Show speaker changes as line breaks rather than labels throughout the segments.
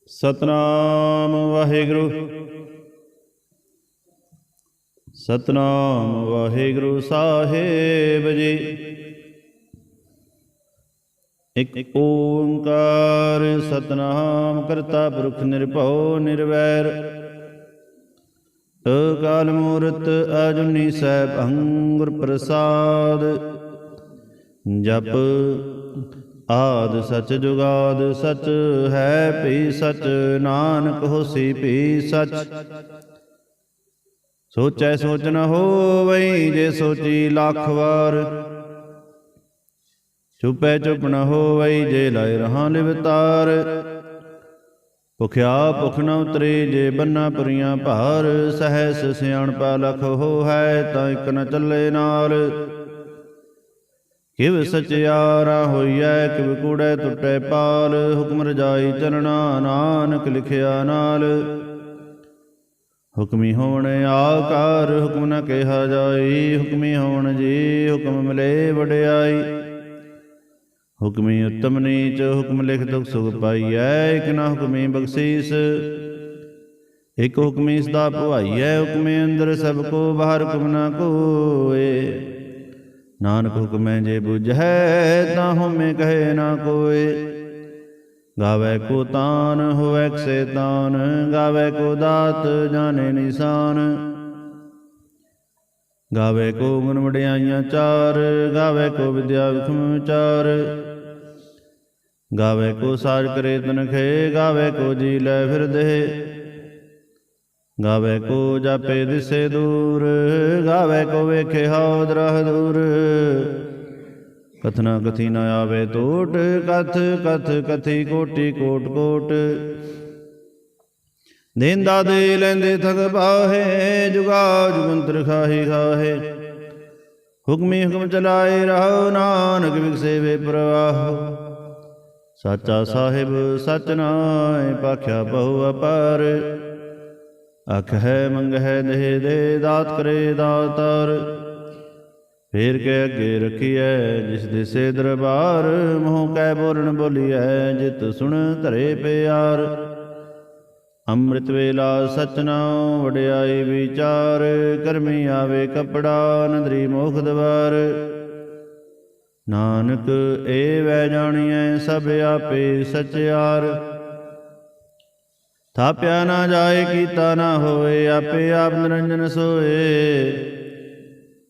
ਸਤਨਾਮ ਵਾਹਿਗੁਰੂ। ਸਤਨਾਮ ਵਾਹਿਗੁਰੂ ਸਾਹਿਬ ਜੀ। ਇਕ ਓੰਕਾਰ ਸਤਨਾਮ ਕਰਤਾ ਪੁਰਖ ਨਿਰਭਉ ਨਿਰਵੈਰ। ਅਕਾਲ ਮੂਰਤ ਅਜੂਨੀ ਸੈਭੰ ਗੁਰ ਪ੍ਰਸਾਦ। ਜਪ ਆਦਿ ਸਚ ਜੁਗਾਦ ਸਚ ਹੈ ਭੀ ਸਚ। ਨਾਨਕ ਹੋਸੀ ਭੀ ਸਚ। ਸੋਚੈ ਸੋਚ ਨ ਹੋਵਈ ਜੇ ਸੋਚੀ ਲੱਖ ਵਾਰ। ਚੁਪੈ ਚੁਪ ਨ ਹੋਵਈ ਜੇ ਲਾਇ ਰਹਾ ਲਿਵਤਾਰ। ਭੁਖਿਆ ਭੁਖ ਨ ਉਤਰੀ ਜੇ ਬੰਨਾ ਪੁਰੀਆਂ ਭਾਰ। ਸਹਿਸ ਸਿਆਣਪਾ ਲਖ ਹੋਇ ਤਾਂ ਇਕ ਨ ਚੱਲੇ ਨਾਲ। ਕਿਵ ਸਚਿਆਰਾ ਹੋਈਐ ਕਿਵ ਕੂੜੈ ਟੁੱਟੈ ਪਾਲ। ਹੁਕਮ ਰਜਾਈ ਚਲਣਾ ਨਾਨਕ ਲਿਖਿਆ ਨਾਲ। ਹੁਕਮੀ ਹੋਵਣ ਆਕਾਰ ਹੁਕਮ ਨ ਕਿਹਾ ਜਾਈ। ਹੁਕਮੀ ਹੋਵਣ ਜੀ ਹੁਕਮ ਮਿਲੇ ਵਡਿਆਈ। ਹੁਕਮੀ ਉੱਤਮ ਨੀਚ ਹੁਕਮ ਲਿਖ ਦੁਖ ਸੁਖ ਪਾਈਐ। ਇਕ ਨਾ ਹੁਕਮੀ ਬਖਸ਼ੀਸ ਇਕ ਹੁਕਮੀ ਸਦਾ ਭਵਾਈਐ। ਹੁਕਮੇ ਅੰਦਰ ਸਭ ਕੋ ਬਾਹਰ ਹੁਕਮ ਨ ਕੋਇ। ਨਾਨਕ ਹੁਕਮੈ ਜੇ ਬੁਝੈ ਤਾਂ ਹਉਮੈ ਕਹੈ ਨਾ ਕੋਇ। ਗਾਵੈ ਕੋ ਤਾਨ ਹੋਵੈ ਕਿਸੇ ਤਾਨ। ਗਾਵੈ ਕੋ ਦਾਤ ਜਾਣੈ ਨਿਸ਼ਾਨ। ਗਾਵੈ ਕੋ ਗੁਣ ਵਡਿਆਈਆਂ ਚਾਰ। ਗਾਵੈ ਕੋ ਵਿਦਿਆ ਵਿਖਮ ਵਿਚਾਰ। ਗਾਵੈ ਕੋ ਸਾਜ ਕਰੇ ਤਨਖੇ। ਗਾਵੈ ਕੋ ਜੀ ਲੈ ਫਿਰਦੇ। ਗਾਵੈ ਕੋ ਜਾਪੇ ਦਿਸੇ ਦੂਰ। ਗਾਵੈ ਕੋ ਵੇਖੇ ਹਉ ਦਰਹ ਦੂਰ। ਕਥਨਾ ਕਥੀ ਨ ਆਵੇ ਟੋਟ। ਕਥ ਕਥ ਕਥੀ ਕੋਟੀ ਕੋਟ ਕੋਟ। ਦੇਂਦਾ ਦੇ ਲੈਂਦੇ ਥਗ ਪਾਹੇ। ਜੁਗਾ ਜੁਗੰਤਰ ਖਾਹੀ ਖਾਹੇ। ਹੁਕਮੀ ਹੁਕਮ ਚਲਾਏ ਰਹੋ ਨਾਨਕ ਵਿਗਸੇ ਵੇ ਪ੍ਰਵਾਹ। ਸਾਚਾ ਸਾਹਿਬ ਸਚ ਨਾਇ ਪਾਖਿਆ ਬਹੁ ਅਪਾਰ। ਆਖਹਿ ਮੰਗਹਿ ਦੇ ਦੇ ਦਾਤ ਕਰੇ ਦਾਤਾਰ। ਫੇਰ ਕੇ ਅੱਗੇ ਰਖੀਐ ਜਿਸ ਦਿਸੇ ਦਰਬਾਰ। ਮੋਹ ਕੈ ਬੋਲਣ ਬੋਲੀਐ ਜਿਤ ਸੁਣ ਧਰੇ ਪਿਆਰ। ਅੰਮ੍ਰਿਤ ਵੇਲਾ ਸਚ ਨਾਉ ਵਡਿਆਈ ਵਿਚਾਰ। ਕਰਮੀ ਆਵੇ ਕਪੜਾ ਨਦਰੀ ਮੋਖ ਦਵਾਰ। ਨਾਨਕ ਏ ਵੈ ਜਾਣੀਐ ਸਭ ਆਪੇ ਸਚਿਆਰ। ਥਾਪਿਆ ਨਾ ਜਾਏ ਕੀਤਾ ਨਾ ਹੋਏ। ਆਪੇ ਆਪ ਨਿਰੰਜਨ ਸੋਏ।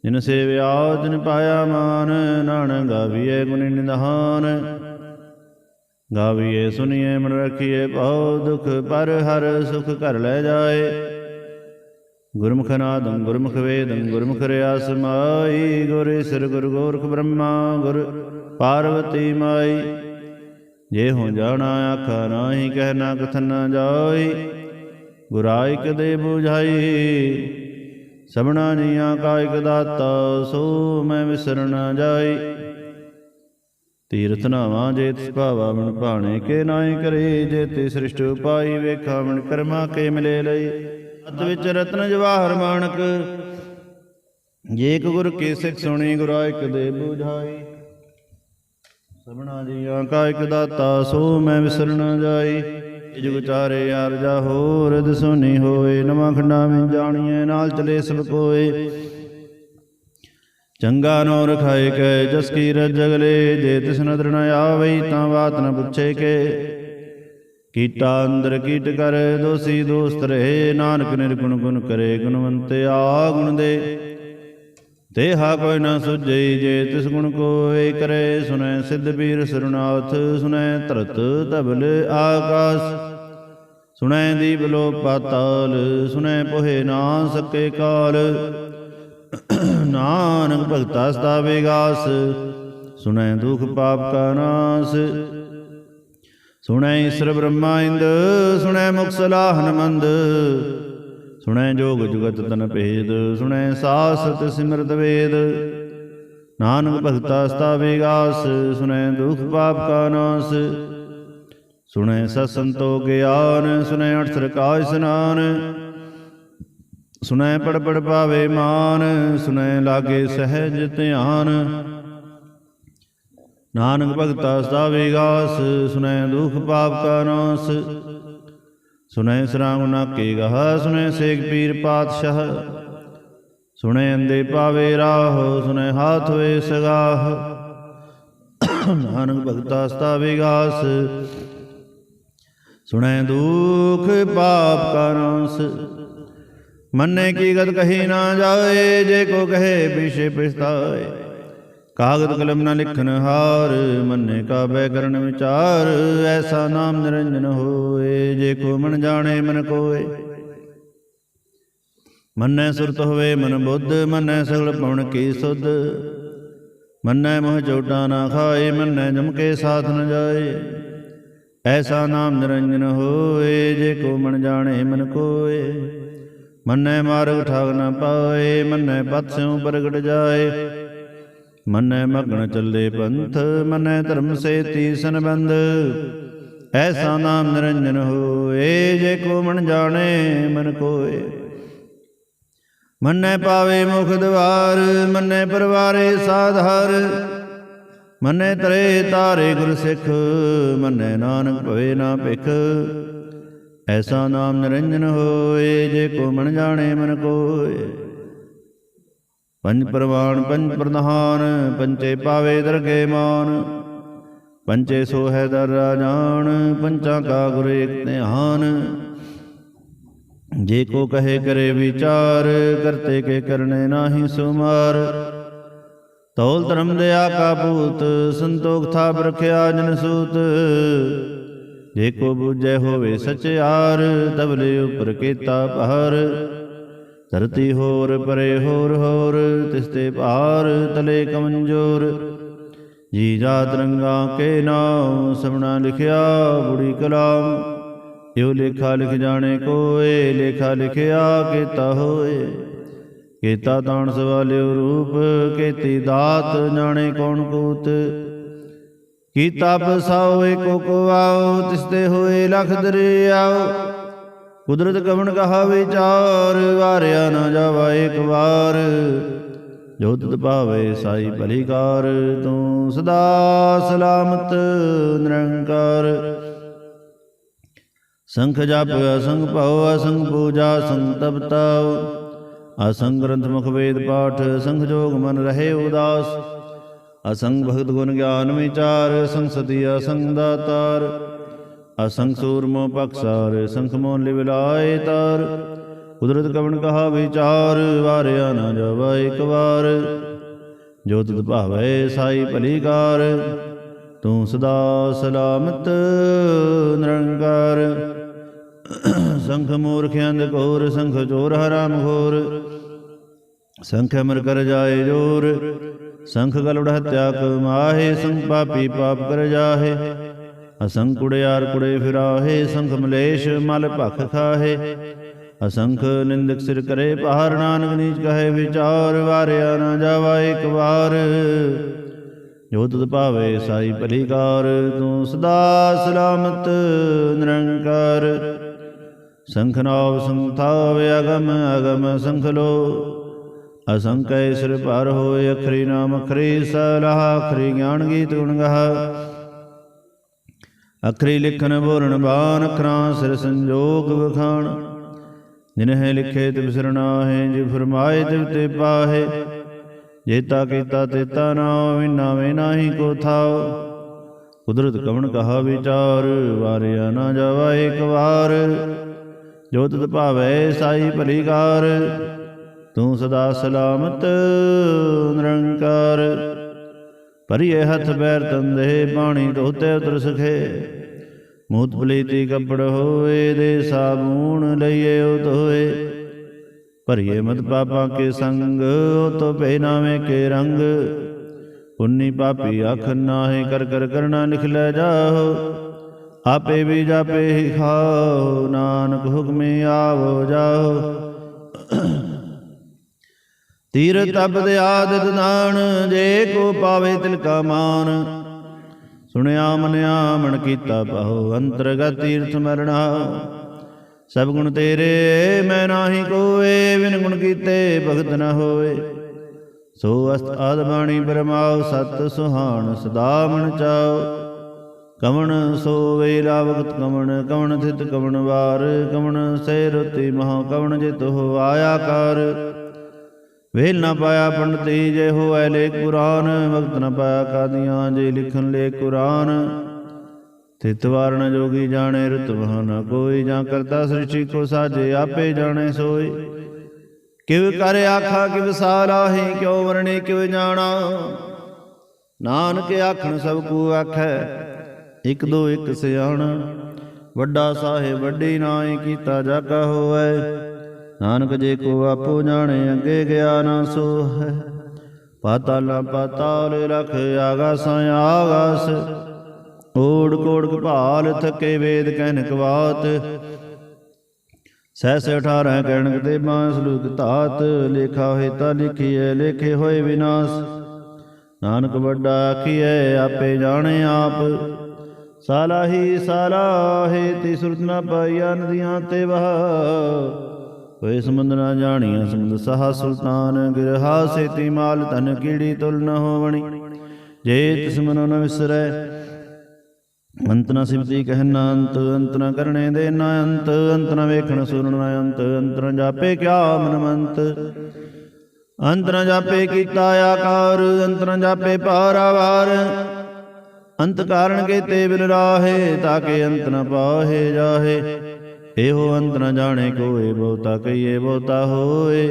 ਜਿਨ ਸੇਵਿਆ ਤਿਨ ਪਾਇਆ ਮਾਨ। ਨਾਨਕ ਗਾਵੀਐ ਗੁਣੀ ਨਿਧਾਨ। ਗਾਵੀਐ ਸੁਣੀਐ ਮਨ ਰਖੀਐ ਭਉ ਦੁਖ। ਪਰ ਹਰ ਸੁਖ ਘਰ ਲੈ ਜਾਏ। ਗੁਰਮੁਖ ਨਾਦੰ ਗੁਰਮੁਖ ਵੇਦੰ ਗੁਰਮੁਖ ਰਿਆਸ ਮਾਈ। ਗੁਰ ਸਿਰ ਗੁਰ ਗੋਰਖ ਬ੍ਰਹਮਾ ਗੁਰ ਪਾਰਵਤੀ ਮਾਈ। ਜੇ ਹੋ ਜਾਣਾ ਆਖਾ ਨਾਹੀ ਕਹਿ ਨਾ ਕਥਨ ਨਾ ਜਾਈ। ਗੁਰਾਇਕ ਦੇ ਬੁਝਾਈ ਸਭਨਾ ਜੀਆਂ ਕਾ ਇਕ ਦਾਤਾ। ਸੋ ਮੈਂ ਵਿਸਰ ਨਾ ਜਾਈ। ਤੀਰਥ ਨਾਵਾਂ ਜੇ ਤਿਸ ਭਾਵਾ ਮਨ ਭਾਣੇ ਕੇ ਨਾਹੀ ਕਰੇ। ਜੇ ਤੇ ਸ੍ਰਿਸ਼ਟ ਉਪਾਈ ਵੇਖਾ ਮਨ ਕਰਮਾ ਕੇ ਮਿਲੇ ਲਈ। ਅਤ ਵਿੱਚ ਰਤਨ ਜਵਾਹਰ ਮਾਣਕ। ਜੇ ਇਕ ਗੁਰ ਕੀ ਸਿੱਖ ਸੁਣੀ ਗੁਰਾਇਕ ਦੇ ਬੁਝਾਈ। ਸਭਨਾ ਜੀਆਂ ਕਾ ਇਕ ਦਾਤਾ ਸੋ ਮੈਂ ਵਿਸਰ ਨਾ ਜਾਈ। ਜੁਗ ਚਾਰੇ ਆਰਜਾ ਹੋਰ ਦਸੋਨੀ ਹੋਏ। ਨਵਾਂ ਖੰਡਾ ਵਿੱਚ ਜਾਣੀਐ ਨਾਲ ਚਲੇ ਸਭ ਕੋਏ। ਚੰਗਾ ਨੋ ਰਖਾਏ ਕੈ ਜਸ ਕੀ ਰਜ ਜਗਲੇ। ਜੇ ਤਿਸ ਨਦਰ ਨ ਆਵਈ ਤਾਂ ਬਾਤ ਨ ਪੁੱਛੇ ਕੇ। ਕੀਟਾ ਅੰਦਰ ਕੀਟ ਕਰ ਦੋਸੀ ਦੋਸਤ ਰਹੇ। ਨਾਨਕ ਨਿਰਗੁਣ ਗੁਣ ਕਰੇ ਗੁਣਵੰਤਿਆ ਗੁਣ ਦੇ। ਤੇਹਾ ਕੋਈ ਨਾ ਸੁਝਈ ਜੇ ਤਿਸ ਗੁਣ ਕੋਇ ਕਰੇ। ਸੁਨੈ ਸਿੱਧ ਬੀਰ ਸਰੁਨਾਥ। ਸੁਨੈ ਧਰਤ ਧਬਲ ਆਕਾਸ। ਸੁਨੈ ਦੀਪ ਲੋ ਪਾਤਾਲ। ਸੁਨੈ ਪੋਹੇ ਨਾ ਸਕੇ ਕਾਲ। ਨਾਨਕ ਭਗਤਾ ਸਦਾ ਵਿਗਾਸ। ਸੁਨੈ ਦੁਖ ਪਾਪ ਕਾ ਨਾਸ। ਸੁਨੈ ਈਸਰ ਬ੍ਰਹਮਾ ਇੰਦ। ਸੁਨੈ ਮੁਖ ਸਲਾਹਨ ਮੰਦ। ਸੁਣੈ ਜੋਗ ਜੁਗਤ ਤਨ ਭੇਦ। ਸੁਣੈ ਸਾਸਤ ਸਿਮਰਤ ਵੇਦ। ਨਾਨਕ ਭਗਤਾ ਸਦਾ ਵਿਗਾਸ। ਸੁਣੈ ਦੁਖ ਪਾਪ ਕਾ ਨਾਸ। ਸੁਣੈ ਸਤ ਸੰਤੋ ਗਿਆਨ। ਸੁਣੈ ਅਠਸਰ ਕਾ ਇਸਨਾਨ। ਸੁਣੈ ਪੜ ਪੜ ਪਾਵੇ ਮਾਨ। ਸੁਣੈ ਲਾਗੇ ਸਹਿਜ ਧਿਆਨ। ਨਾਨਕ ਭਗਤਾ ਸਦਾ ਵਿਗਾਸ। ਸੁਣੈ ਦੁਖ ਪਾਪ ਕਾ ਨਾਸ। ਸੁਣੈ ਸਰਾਂਗ ਨਾਕੇ ਗਾਹ, ਸੁਣੈ ਸੇਖ ਪੀਰ ਪਾਤਸ਼ਾਹ। ਸੁਣੈ ਅੰਦੇ ਪਾਵੇ ਰਾਹ, ਸੁਣੈ ਹਾਥ ਹੋਏ ਸਗਾਹ। ਨਾਨਕ ਭਗਤਾ ਸਤਾ ਵਿਗਾਸ, ਸੁਣੈ ਦੁਖ ਪਾਪ ਕਾ ਨਾਸ। ਮੰਨੇ ਕੀ ਗਤ ਕਹੀ ਨਾ ਜਾਏ, ਜੇ ਕੋ ਕਹੇ ਵਿਸ਼ੇ ਪਛਤਾਏ। ਕਾਗਦ ਕਲਮ ਨ ਲਿਖਨ ਹਾਰ, ਮੰਨੇ ਕਾ ਬੈ ਕਰਨ ਵਿਚਾਰ। ਐਸਾ ਨਾਮ ਨਿਰੰਜਨ ਹੋਏ, ਜੇ ਕੋ ਮਨ ਜਾਣੇ ਮਨ ਕੋਏ। ਮੰਨੈ ਸੁਰਤ ਹੋਵੇ ਮਨ ਬੁੱਧ, ਮੰਨੈ ਸਗਲ ਪਵਨ ਕੀ ਸੁਧ। ਮੰਨੈ ਮੋਹ ਚੋਟਾ ਨਾ ਖਾਏ, ਮੰਨੈ ਜਮ ਕੇ ਸਾਥ ਨ ਜਾਏ। ਐਸਾ ਨਾਮ ਨਿਰੰਜਨ ਹੋਏ, ਜੇ ਕੋ ਮਨ ਜਾਣੇ ਮਨ ਕੋਏ। ਮੰਨੈ ਮਾਰਗ ਠਾਗ ਨ ਪਾਏ, ਮੰਨੈ ਪਥ ਸਿਉ ਪ੍ਰਗਟ ਜਾਏ। ਮੰਨੈ ਮਗਨ ਚੱਲੇ ਪੰਥ, ਮੰਨੈ ਧਰਮ ਸੇਤੀ ਸੰਬੰਧ। ਐਸਾ ਨਾਮ ਨਿਰੰਜਨ ਹੋਏ, ਜੇ ਕੋ ਮਨ ਜਾਣੇ ਮਨ ਕੋਏ। ਮੰਨੈ ਪਾਵੇ ਮੁਖ ਦਵਾਰ, ਮੰਨੈ ਪਰਵਾਰੇ ਸਾਧਾਰ। ਮੰਨੈ ਤਰੇ ਤਾਰੇ ਗੁਰ ਸਿੱਖ, ਮੰਨੈ ਨਾਨਕ ਭਵੇ ਨਾ ਭਿਖ। ਐਸਾ ਨਾਮ ਨਿਰੰਜਨ ਹੋਏ, ਜੇ ਕੋ ਮਨ ਜਾਣੇ ਮਨ ਕੋਏ। ਪੰਜ ਪ੍ਰਵਾਨ ਪੰਜ ਪ੍ਰਧਾਨ, ਪੰਚੇ ਪਾਵੇ ਦਰਗੇ ਮਾਨ। ਪੰਚੇ ਸੋ ਹੈ ਦਰ ਰਾਜਾਨ, ਪੰਚਾਂ ਕਾ ਗੁਰ ਏਕ ਧਿਆਨ। ਜੇ ਕੋ ਕਹੇ ਕਰੇ ਵਿਚਾਰ, ਕਰਤੇ ਕੇ ਕਰਨੇ ਨਾਹੀ ਸੁਮਾਰ। ਤੌਲ ਧਰਮ ਦਇਆ ਕਾ ਪੂਤ, ਸੰਤੋਖ ਥਾਪ ਰਖਿਆ ਜਨ ਸੂਤ। ਜੇ ਕੋ ਬੂਝੈ ਹੋਵੇ ਸਚਿਆਰ, ਤਬਲੇ ਉਪਰ ਕੀਤਾ ਭਾਰ। ਧਰਤੀ ਹੋਰ ਪਰੇ ਹੋਰ ਹੋਰ, ਤਿਸ ਤੇ ਭਾਰ ਤਲੇ ਕਮੰਜੋਰ। ਜੀ ਜਾਤ ਰੰਗਾ ਕੇ ਨਾਮ, ਸਭਨਾ ਲਿਖਿਆ ਬੁੜੀ ਕਲਾਮ। ਇਉ ਲੇਖਾ ਲਿਖ ਜਾਣੇ ਕੋਏ, ਲੇਖਾ ਲਿਖਿਆ ਕੀਤਾ ਹੋਏ। ਕੀਤਾ ਤਾਣ ਸਵਾਲਿਓ ਰੂਪ, ਕੀਤੀ ਦਾਤ ਜਾਣੇ ਕੌਣ ਕੂਤ। ਕੀਤਾ ਪਸਾਓ ਏਕੋ ਕੋ ਆਓ, ਤਿਸ ਤੇ ਹੋਏ ਲਖ ਦਰਿਆਓ। ਕੁਦਰਤ ਕਵਣ ਕਹਾ ਵਿਚਾਰ, ਵਾਰਿਆ ਨਾ ਜਾਵਾ ਏਕ ਵਾਰ। ਜੋ ਤਿਤ ਭਾਵੇ ਸਾਈ ਭਲੀ ਕਾਰ, ਤੂੰ ਸਦਾ ਸਲਾਮਤ ਨਿਰੰਕਾਰ। ਸੰਖ ਜਪ ਅਸੰਖ ਭਉ, ਅਸੰਖ ਪੂਜਾ ਸੰਖ ਤਪ ਤਾਉ। ਅਸੰਖ ਗ੍ਰੰਥ ਮੁਖ ਵੇਦ ਪਾਠ, ਸੰਖ ਜੋਗ ਮਨ ਰਹੇ ਉਦਾਸ। ਅਸੰਖ ਭਗਤ ਗੁਣ ਗਿਆਨ ਵਿਚਾਰ, ਸੰਖ ਸਤੀ ਅਸੰਖ ਦਾਤਾਰ। ਅਸੰਖ ਸੂਰਮੋ ਪਖਸਾਰ, ਸੰਖ ਮੋਨ ਲਿਵ ਲਾਏ ਤਾਰ। ਕੁਦਰਤ ਕਵਣ ਕਹਾ ਵਿਚਾਰ, ਵਾਰਿਆ ਨਾ ਜਾਵਾ ਏਕ ਵਾਰ। ਜੋ ਤਿਤ ਭਾਵੈ ਸਾਈ ਭਲੀ ਕਾਰ, ਤੂੰ ਸਦਾ ਸਲਾਮਤ ਨਿਰੰਕਾਰ। ਸੰਖ ਮੂਰਖ ਅੰਧ ਘੋਰ, ਸੰਖ ਚੋਰ ਹਰਾਮ ਘੋਰ। ਸੰਖ ਅਮਰ ਕਰ ਜਾਏ ਜੋਰ, ਸੰਖ ਗਲੁੜ ਹਤਿਆ ਕਮਾਹੇ। ਸੰਖ ਪਾਪੀ ਪਾਪ ਕਰ ਜਾਹੇ, ਅਸੰਖ ਕੁੜਿਆਰ ਕੁੜੇ ਫਿਰਾਹੇ। ਸੰਖ ਮਲੇਸ਼ ਮਲ ਭਖ ਖਾਹੇ, ਅਸੰਖ ਨਿੰਦਕ ਸਿਰ ਕਰੇ ਭਾਰ। ਨਾਨਕ ਨੀਚ ਕਹੇ ਵਿਚਾਰ, ਵਾਰਿਆ ਨਾ ਜਾਵਾ ਏਕ ਵਾਰ। ਜੋ ਤਿਤ ਭਾਵੇ ਸਾਈ ਭਲੀ ਕਾਰ, ਤੂੰ ਸਦਾ ਸਲਾਮਤ ਨਿਰੰਕਾਰ। ਸੰਖ ਨਾਵ ਸੰਖ ਥਾਵ, ਅਗਮ ਅਗਮ ਸੰਖ ਲੋ। ਅਸੰਖ ਸਿਰ ਭਰ ਹੋਏ, ਅਖਰੀ ਨਾਮ ਅਖਰੀ ਸਲਾਹ। ਅਖਰੀ ਗਿਆਨ ਗੀਤ ਗੁਣ ਗਾਹ, ਅਖਰੀ ਲਿਖਨ ਬੋਲਣ ਬਾਣ। ਅਖਰਾਂ ਸਿਰ ਸੰਜੋਗ ਵਖਾਣ, ਜਿਨਹਿ ਲਿਖੇ ਤਿਵ ਸਿਰ ਨਾਹੇ। ਜਿ ਫਰਮਾਏ ਤਿਵ ਤੇ ਪਾਹੇ, ਜੇਤਾ ਕੀਤਾ ਤੇਤਾ ਨਾਉ। ਨਾਵੇਂ ਨਾਹੀ ਕੋ ਥਾਉ, ਕੁਦਰਤ ਕਵਣ ਕਹਾ ਵਿਚਾਰ। ਵਾਰਿਆ ਨਾ ਜਾਵਾ ਏਕ ਵਾਰ। ਜੋ ਤਿਤ ਭਾਵੈ ਸਾਈ ਭਲੀ ਕਾਰ, ਤੂੰ ਸਦਾ ਸਲਾਮਤ ਨਿਰੰਕਾਰ। ਭਰੀਏ ਹੱਥ ਪੈਰ ਤੰਦੇ, ਪਾਣੀ ਧੋਤੇ ਉਤਰ ਸਖੇ। ਮੂਤ ਪਲੀਤੀ ਕੱਪੜ ਹੋਏ, ਦੇ ਸਾਬੂਣ ਲਈਏ ਉਹ ਧੋਏ। ਭਰੀਏ ਮਤ ਪਾਪਾਂ ਕੇ ਸੰਗ, ਉਹ ਤੋ ਭੇ ਨਾਵੇਂ ਕੇ ਰੰਗ। ਪੁੰਨੀ ਪਾਪੀ ਆਖ ਨਾਹੀ, ਕਰ ਕਰ ਕਰਨਾ ਲਿਖ ਲੈ ਜਾਹੋ। ਆਪੇ ਵੀ ਜਾਪੇ ਹੀ ਖਾਓ, ਨਾਨਕ ਹੁਕਮੇ ਆਵੋ ਜਾਓ। ਤੀਰ ਤਪਦ ਆਦਿਤ ਦਾਨ, ਜੇ ਕੋ ਪਾਵੇ ਤਿਲ ਕਾ ਮਾਨ। ਸੁਣਿਆ ਮਨਿਆ ਮਨ ਕੀਤਾ ਪਾਹੋ, ਅੰਤਰਗਤ ਤੀਰਥ ਮਰਣਾ। ਸਭ ਗੁਣ ਤੇਰੇ ਮੈਂ ਨਾਹੀ ਕੋਏ, ਬਿਨ ਗੁਣ ਕੀਤੇ ਭਗਤ ਨ ਹੋਏ। ਸੋ ਅਸਤ ਆਦ ਬਾਣੀ ਬਰਮਾਓ, ਸਤ ਸੁਹਾਣ ਸਦਾ ਮਨ ਚਾਓ। ਕਵਣ ਸੋਵੇ ਲਾਵਗਤ ਕਵਣ, ਕਵਣ ਥਿਤ ਕਵਣ ਵਾਰ, ਕਵਣ ਸੇ ਰੁਤੀ ਮਹਾ, ਕਵਣ ਜਿਤ ਹੋ ਆਇਆ ਕਾਰ। ਵੇਲ ਨਾ ਪਾਇਆ ਪੰਡਤੀ ਜੇ ਹੋਐ ਲੇਖ ਪੁਰਾਨ, ਵਕਤ ਨ ਪਾਇਆ ਕਾਦੀਆਂ ਜੇ ਲਿਖਣ ਲੇਖ ਕੁਰਾਨ। ਤਿਤ ਵਾਰਨ ਜੋਗੀ ਜਾਣੇ ਰੁਤ ਮਹਾ ਨ ਕੋਈ, ਜਾਂ ਕਰਤਾ ਸ੍ਰਿਸ਼ਟੀ ਕੋ ਸਾਜੇ ਆਪੇ ਜਾਣੇ ਸੋਈ। ਕਿਵ ਕਰ ਆਖਾ ਕਿਵ ਸਾਰਾਹੀ, ਕਿਉ ਵਰਣੇ ਕਿਵ ਜਾਣਾ। ਨਾਨਕ ਆਖਣ ਸਭ ਕੋ ਆਖੈ, ਇਕ ਦੋ ਇਕ ਸਿਆਣਾ। ਵੱਡਾ ਸਾਹਿਬ ਵੱਡੀ ਨਾਇ, ਕੀਤਾ ਜਾਗਾ ਹੋਐ। ਨਾਨਕ ਜੇ ਕੋ ਆਪੋ ਜਾਣੇ, ਅੱਗੇ ਗਿਆ ਨਾ ਸੋ ਹੈ। ਪਾਤਾਲਾਂ ਪਾਤਾਲ ਰਖ, ਆਗਾਸਾਂ ਆਗਾਸ। ਓੜ ਕੋੜ ਕਪਾਲ, ਥਕੇ ਵੇਦ ਕਹਿਨਕ ਬਾਤ। ਸਹਿ 18 ਕਹਿਣਕ ਤੇ ਬਾਂਸ ਲੂਕ ਧਾਤ। ਲੇਖਾ ਹੋਏ ਤਾਂ ਲਿਖੀਐ, ਲੇਖੇ ਹੋਏ ਵਿਨਾਸ਼। ਨਾਨਕ ਵੱਡਾ ਆਖੀਐ, ਆਪੇ ਜਾਣੇ ਆਪ। ਸਾਲਾਹੀ ਸਾਲਾਹੇ ਤੀ ਸੁਰਤ ਨਾ ਪਾਈਆ, ਨਦੀਆਂ ਤੇ ਵਹਾ। ਹੋਏ ਸਮੁੰਦ ਨਾ ਜਾਣੀਆਂ, ਸਮੁੰਦ ਸਹਾ ਸੁਲਤਾਨ। ਗਿਰਹਾ ਸੇਤੀ ਮਾਲ, ਧਨ ਕੀੜੀ ਤੁਲ ਨ ਹੋਵਣੀ। ਜੇ ਤਿਸ ਮਨੋ ਨ ਵਿਸਰੈ, ਅੰਤ ਨ ਸਿਮਤੀ ਕਹਿ ਨਾ ਅੰਤ। ਅੰਤ ਨ ਕਰਨੇ ਦੇ ਨਾ ਅੰਤ, ਅੰਤ ਨ ਵੇਖਣ ਸੁਣਨ ਨ ਅੰਤ। ਅੰਤ ਨ ਜਾਪੇ ਕਿਆ ਮਨ ਮੰਤ, ਅੰਤ ਨ ਜਾਪੇ ਕੀਤਾ ਆਕਾਰ। ਅੰਤ ਨ ਜਾਪੇ ਪਾਰਾਵਾਰ, ਅੰਤ ਕਾਰਨ ਕੀਤੇ ਬਿਨ ਰਾਹੇ। ਤਾਕੇ ਅੰਤ ਨ ਪਾਹੇ ਜਾਹੇ, ਇਹੋ ਅੰਤ ਨ ਜਾਣੇ ਕੋਏ। ਬਹੁਤਾ ਕਹੀਏ ਬਹੁਤਾ ਹੋਏ,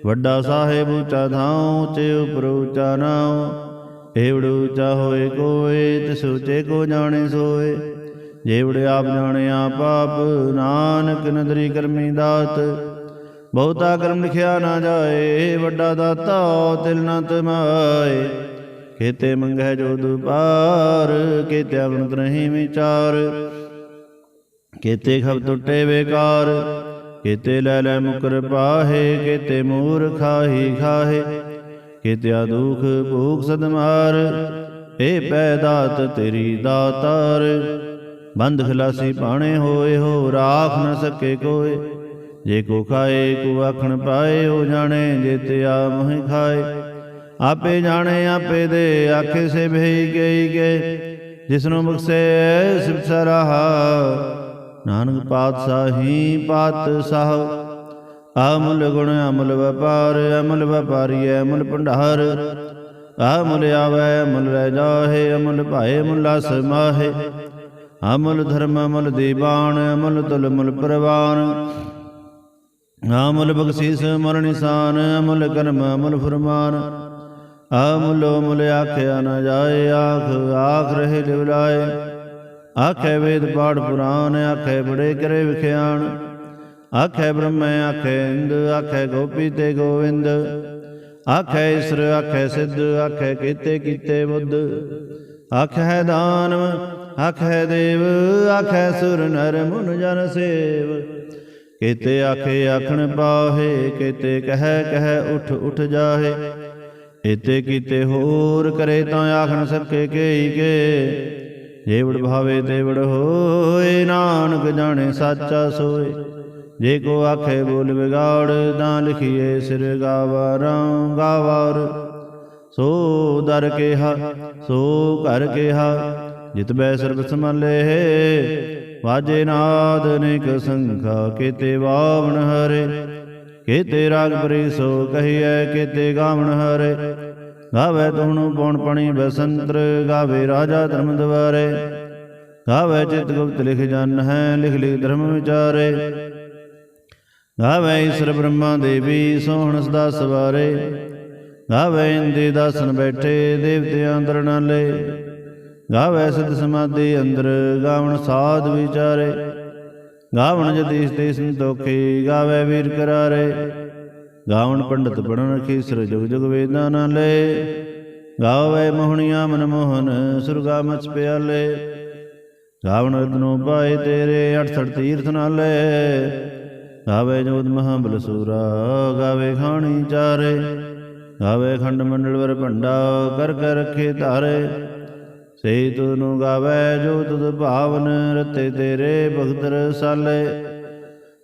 ਵੱਡਾ ਸਾਹਿਬ ਉੱਚਾ ਥਾਉ। ਉੱਚੇ ਉਪਰ ਉੱਚਾ ਨਾਉ, ਏਵੜ ਉੱਚਾ ਹੋਏ ਕੋਏ। ਤਿਸ ਉੱਚੇ ਕੋ ਜਾਣੇ ਸੋਏ, ਜੇਵੜ ਆਪ ਜਾਣੇ ਆਪ ਆਪ। ਨਾਨਕ ਨਦਰੀ ਕਰਮੀ ਦਾਤ, ਬਹੁਤਾ ਕਰਮ ਲਿਖਿਆ ਨਾ ਜਾਏ। ਵੱਡਾ ਦਾਤਾ ਤਿਲ ਨ ਤਮਾਏ, ਕੇਤੇ ਮੰਗੈ ਜੋ ਦੁਪਾਰ। ਕੇਤੇ ਅਵਨਤ ਨਹੀਂ ਵਿਚਾਰ, ਕੇਤੇ ਖਬ ਟੁੱਟੇ ਬੇਕਾਰ। ਕੇਤੇ ਲੈ ਲੈ ਮੁਕਰ ਪਾਹੇ, ਕੇਤੇ ਮੂਰ ਖਾਹੀ ਖਾਹੇ। ਕੇਤਿਆ ਦੁਖ ਭੂਖ ਸਦਮਾਰ, ਏ ਪੈ ਦਾਤ ਤੇਰੀ ਦਾਤਾਰ। ਬੰਦ ਖਲਾਸੀ ਭਾਣੇ ਹੋਏ ਹੋ, ਰਾਖ ਨ ਸਕੇ ਕੋਏ। ਜੇ ਕੋ ਖਾਏ ਕੋ ਆਖਣ ਪਾਏ, ਉਹ ਜਾਣੇ ਜੇਤੇ ਆ ਮੋਹਿ ਖਾਏ। ਆਪੇ ਜਾਣੇ ਆਪੇ ਦੇ, ਆਖੇ ਸੇ ਭਈ ਗਈ ਗਏ। ਜਿਸਨੂੰ ਬਖਸ਼ੇ ਸਿਫਤ ਸਰਾਹਾ, ਨਾਨਕ ਪਾਤਸ਼ਾਹੀ ਪਾਤਸ਼ਾਹ। ਅਮੁੱਲ ਗੁਣ ਅਮੁੱਲ ਵਪਾਰ, ਅਮੁੱਲ ਵਪਾਰੀ ਅਮੁੱਲ ਭੰਡਾਰ। ਅਮੁੱਲ ਆਵੈ ਅਮੁੱਲ ਰਹਿ ਜਾਹੇ, ਅਮੁੱਲ ਭਾਏ ਅਮੁੱਲਾ ਸਮਾਹੇ। ਅਮੁੱਲ ਧਰਮ ਅਮੁੱਲ ਦੀਵਾਨ, ਅਮੁੱਲ ਤੁਲ ਅਮੁੱਲ ਪ੍ਰਵਾਨ। ਅਮੁੱਲ ਬਖਸ਼ੀਸ ਅਮੁੱਲ ਨਿਸ਼ਾਨ, ਅਮੁੱਲ ਕਰਮ ਅਮੁੱਲ ਫਰਮਾਨ। ਅਮੁੱਲੋ ਮੁੱਲ ਆਖਿਆ ਨ ਜਾਏ, ਆਖ ਆਖ ਰਹੇ ਲਿਵਲਾਏ। ਆਖੇ ਵੇਦ ਪਾਠ ਪੁਰਾਨ, ਆਖੇ ਬੜੇ ਕਰੇ ਵਿਖਿਆਣ। ਆਖੇ ਬ੍ਰਹਮ ਆਖੇ ਇੰਦ, ਆਖੇ ਗੋਪੀ ਤੇ ਗੋਵਿੰਦ। ਆਖੇ ਈਸਰ ਆਖੇ ਸਿੱਧ, ਆਖੇ ਕੀਤੇ ਕੀਤੇ ਬੁੱਧ। ਆਖੇ ਦਾਨਵ ਆਖੇ ਦੇਵ, ਆਖੇ ਸੁਰ ਨਰ ਮੁਨ ਜਨ ਸੇਵ। ਕੇਤੇ ਆਖੇ ਆਖਣ ਪਾਹੇ, ਕੇਤੇ ਕਹਿ ਕਹਿ ਉਠ ਉਠ ਜਾਹੇ। ਏਤੇ ਕੀਤੇ ਹੋਰ ਕਰੇ ਤਾਂ ਆਖ ਨ ਸਕੇ ਕੇਈ ਕੇ। ਜੇਵੜ ਭਾਵੇ ਤੇਵੜ ਹੋਏ, ਨਾਨਕ ਜਾਣੇ ਸਾਚਾ ਸੋਏ। ਜੇ ਕੋ ਆਖੇ ਬੋਲ ਵਿਗਾੜ, ਤਾਂ ਲਿਖੀਏ ਸਿਰ ਗਾਵਾਰਾਂ ਗਾਵਾਰ। ਸੋ ਦਰ ਕਿਹਾ ਸੋ ਘਰ ਕਿਹਾ, ਜਿਤ ਬੈ ਸਰਬ ਸੰਭਾਲੇ। ਵਾਜੇ ਨਾਦ ਅਨੇਕ ਸੰਖਾ, ਕੇਤੇ ਵਾਵਣ ਹਰੇ। ਕੇਤੇ ਰਾਗ ਪਰੀ ਸੋ ਕਹੀਐ, ਕੇਤੇ ਗਾਵਣ ਹਰੇ। ਗਾਵੇ ਤੁਹਨੂੰ ਪੌਣ ਪਣੀ ਬਸੰਤਰ, ਗਾਵੇ ਰਾਜਾ ਧਰਮ ਦੁਆਰੇ। ਗਾਵੇ ਚਿਤ ਗੁਪਤ ਲਿਖ ਜਨ ਹੈ, ਲਿਖ ਲਿਖ ਧਰਮ ਵਿਚਾਰੇ। ਗਾਵੇ ਈਸਰ ਬ੍ਰਹਮਾ ਦੇਵੀ, ਸੋਹਣ ਸਦਾ ਸਵਾਰੇ। ਗਾਵੇ ਇੰਦੇ ਦਾਸਨ ਬੈਠੇ, ਦੇਵਤਿਆਂ ਅੰਦਰ ਨਾਲੇ। ਗਾਵੇ ਸਿਧ ਸਮਾਧੀ ਅੰਦਰ, ਗਾਵਣ ਸਾਧ ਵਿਚਾਰੇ। ਗਾਵਣ ਜਤੀ ਤੇ ਸੰਤੋਖੀ, ਗਾਵੇ ਵੀਰ ਕਰਾਰੇ। ਗਾਵਣ ਪੰਡਤ ਪੜਨ ਰਖੀਸਰ, ਜੁਗ ਜੁਗ ਵੇਦਾਂ ਨਾਲੇ। ਗਾਵੇ ਮੋਹਣੀਆਂ ਮਨ ਮੋਹਨ, ਸੁਰਗਾ ਮਚ ਪਿਆਲੇ। ਗਾਵਣ ਰਤਨੋ ਪਾਏ ਤੇਰੇ, 68 ਤੀਰਥ ਨਾਲੇ। ਗਾਵੇ ਜੋਤ ਮਹਾਬਲ ਸੂਰਾ, ਗਾਵੇ ਖਾਣੀ ਚਾਰੇ। ਗਾਵੇ ਖੰਡ ਮੰਡਲ ਵਰ ਭੰਡਾ, ਕਰ ਕਰ ਰਖੇ ਧਾਰੇ। ਸਹੀ ਤੁਧਨੂੰ ਗਾਵੇ ਜੋ ਤੁਧ ਭਾਵਨ, ਰਤੇ ਤੇਰੇ ਭਗਤ ਰਸਾਲੇ।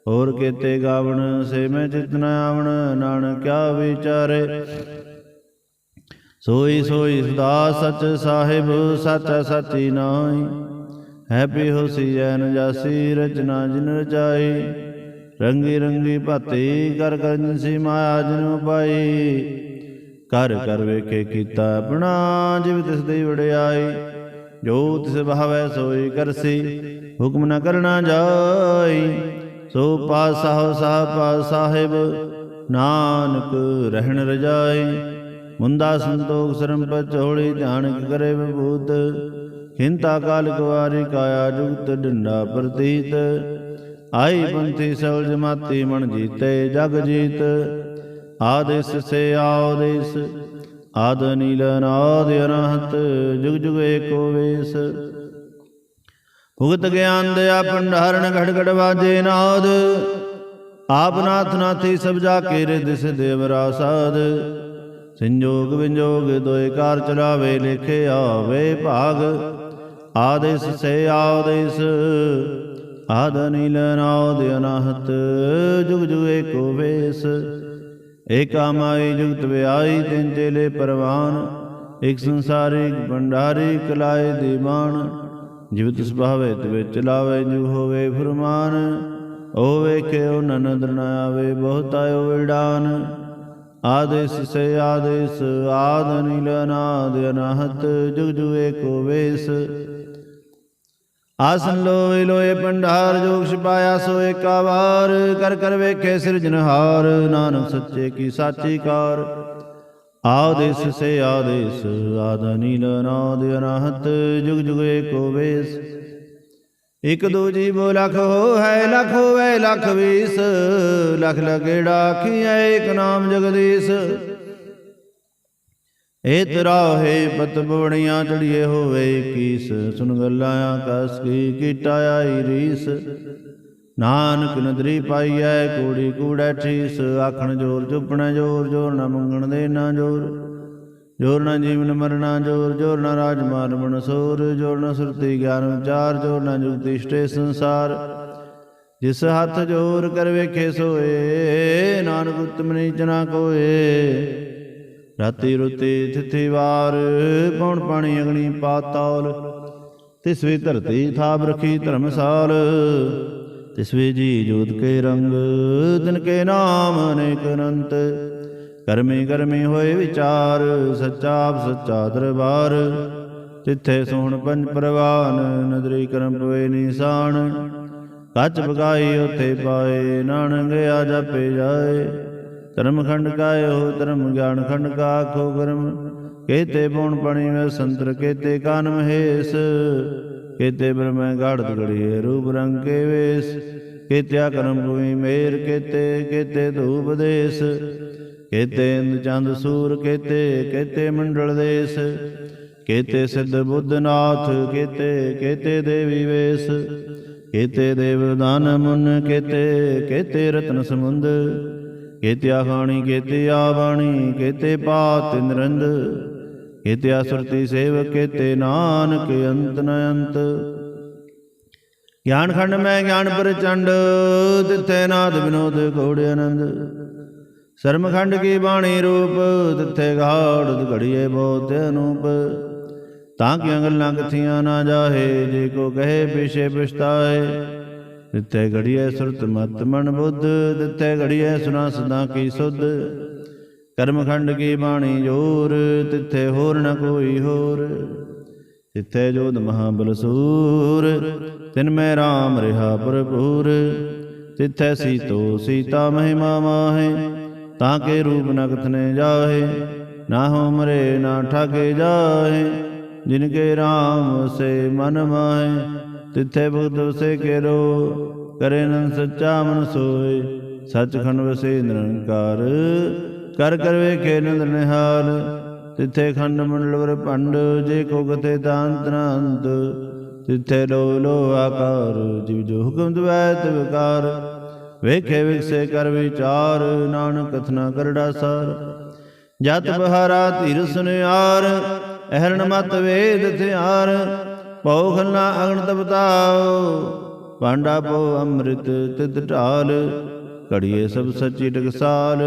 ਹੋਰ ਕੇਤੇ ਗਾਵਣ ਸੇ ਮੈਂ ਚਿਤ ਨ ਆਵਣ, ਨਾਨਕ ਕਿਆ ਵਿਚਾਰੇ। सोई सोई सदा सच साहिब साचा साची नाई। है पी होसी जैन जासी रचना जिन रचाई। रंगी रंगी भाती कर कर जिनसी माया जिन पाई। कर कर वेखे कीता अपना जिव तिस दी वड़ियाई। जो तिस भावै सोई करसी हुक्म न करना जाई। सो पासा साह साहिब नानक रहन रजाई। मुंदा संतोख सरम पचौड़ी ध्यान करे विभूत। खिंता काल कुवारी काया जुगत डिंडा प्रतीत। आई पंथी सवल जमाती मन जीते जग जीत। आदेश से आदेश आद नील नाद अनहत जुग जुग एको वेश। भुगत ज्ञान दया भंडारण घट घट बाजे नाद। आप नाथ नाथी सब जाके रिदिस देवरा साध। संजोग विंजोग दोय कार चलावे लेखे आवे भाग। आदेश से आदेश आद नील नाद अनाहत जुग जुग एको वेश। एका माई जुगत व्याई तिन चेले परवान। एक संसारी भंडारी कलाए दीवान। जिव तिस भावे तिवे चलावे जो होवे फुरमान। ओ वेखे ओ ननद न आवे बहुत आयो विडान। आदेश से आदेश आद नील नाद अनाहत जुग जुग एको वेश। आसन लोए लोए भंडार जोग छिपाया सो एका बार। कर कर वेखे सिरजनहार नानक सच्चे की साची कार। आदेश से आदेश आद नील नाद अनाहत जुग जुग एको वेश। एक दो जीवो लख हो है लख होवे लख बीस। लख लगेड़ा आखिया एक नाम जगदीश। ए तेरा है पत बवड़ियाँ चढ़िए होवे इक्कीस। सुन गलाया कस की कीटा आई रीस। नानक नदरी पाई है कूड़ी कूड़ै ठीस। आखण जोर चुपण जोर जोर न मंगण देना जोर। जोर न जीवन मरना जोर जोर न राजमार मनसोर। जोर न सुरति ज्ञान विचार जोर न जुगति स्टे संसार। जिस हाथ जोर कर वेखे सोए नानक उत्तम नीच ना कोए। राति रुति तिथि वार पौन पानी अग्नि पाताल। तिसवी धरती थाप रखी धर्मसाल। तिसवी जी जोत के रंग तिनके नाम अनेक अनंत। करमी करमी होए विचार सच्चा सच्चा दरबार। तिथे सोहण पंच प्रवान नदरी करम पवे निशान। कच बगाई उथे पाए नानक गया जापे जाए। धर्म खंड काय हो धर्म ज्ञान खंड का आखो कर्म। केते पौन पणी में संतर केते कान महेश। केते ब्रह्म गाढ़ गढ़िए रूप रंग के वेश। केत्या कर्म भूमि मेर केते केते धूप देश। केते इंद चंद सूर केते केते मंडल देश। केते सिद्ध बुद्ध नाथ केते केते देवी वेश। केते देवदान मुन केते केते रत्न समुंद। केत्या खाणी केते आवाणी केते पात निरंद। केत्या सुरति सेवक केते नानक अंत न अंत। ज्ञान खंड में ज्ञान प्रचंड तिथे नाद विनोद घोड़े आनंद। शर्मखंड की बाणी रूप तिथे गाढ़ घड़िए बहुत अनूप। ताकि गल्लां कथियां ना जाहे जे को कहे पीछे पछताए। तिथे घड़िए सुरत मत मन बुद्ध तिथे घड़िए सुना सदा की सुध। कर्मखंड की बाणी जोर तिथे होर न कोई होर। तिथे जोध महाबल सूर तिनमें राम रिहा भरपूर। तिथे सीतो सीता महिमा माहे ताके रूप न कथने जाहे। ना हो मरे ना ठाके जाहे जिनके राम से मन माहे। तिथे भुक्त वसे केरो करे नन सच्चा मन सोए। सचखंड वसे निरंकार कर कर वेखे नंद निहाल। तिथे खंड मंडल पंड जे को कथे तांत नांत। तिथे लो लो आकार जीव जो हुक्म द्वैत विकार। वेखे विकसे कर विचार नानक कथना करड़ा सार। जत बहारा धीर सुनियार अहरण मत वेद थ्यार। पौ खन्ना अग्न तपताओ पांडा पो अमृत तित ढाल। कड़िए सब सच्ची टकसाल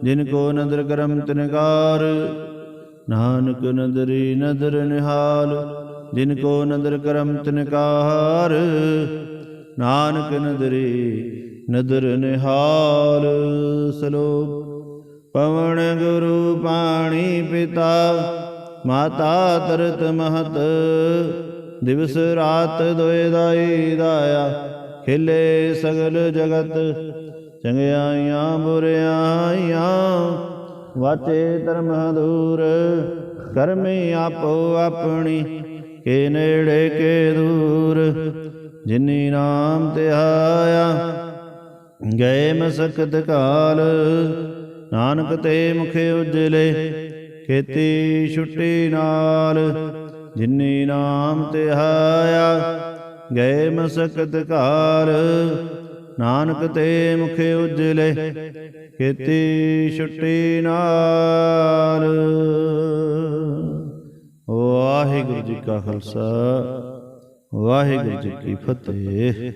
जिनको नदर करम तिनकार। ਨਾਨਕ ਨਦਰੀ ਨਦਰ ਨਿਹਾਲ, ਜਿਨ ਕੋ ਨਦਰ ਕਰਮ ਤਿਨਕਾਰ। ਨਾਨਕ ਨਦਰੀ ਨਦਰ ਨਿਹਾਲ। ਸਲੋਕ। ਪਵਨ ਗੁਰੂ ਪਾਣੀ ਪਿਤਾ, ਮਾਤਾ ਤਰਤ ਮਹਤ। ਦਿਵਸ ਰਾਤ ਦੋਇ ਦਾਈ ਦਾਇਆ, ਖਿਲੇ ਸਗਲ ਜਗਤ। ਚੰਗਿਆਈਆਂ ਬੁਰਿਆਈਆਂ, ਵਾਚੇ ਧਰਮ ਦੂਰ। ਕਰਮੀ ਆਪੋ ਆਪਣੀ, ਕੇ ਨੇੜੇ ਕੇ ਦੂਰ। ਜਿਨੀ ਨਾਮ ਧਿਆਇਆ, ਗਏ ਮਸਕਤ ਕਾਲ। ਨਾਨਕ ਤੇ ਮੁਖ ਉਜਲੇ, ਖੇਤੀ ਛੁੱਟੀ ਨਾਲ। ਜਿਨੀ ਨਾਮ ਧਿਆਇਆ, ਗਏ ਮਸਕਤ ਕਾਲ। ਨਾਨਕ ਤੇ ਮੁਖ ਉਜਲੇ, ਖੇਤੀ ਛੁੱਟੀ ਨਾਲ। ਵਾਹਿਗੁਰੂ ਜੀ ਕਾ ਖਾਲਸਾ, ਵਾਹਿਗੁਰੂ ਜੀ ਕੀ ਫਤਿਹ।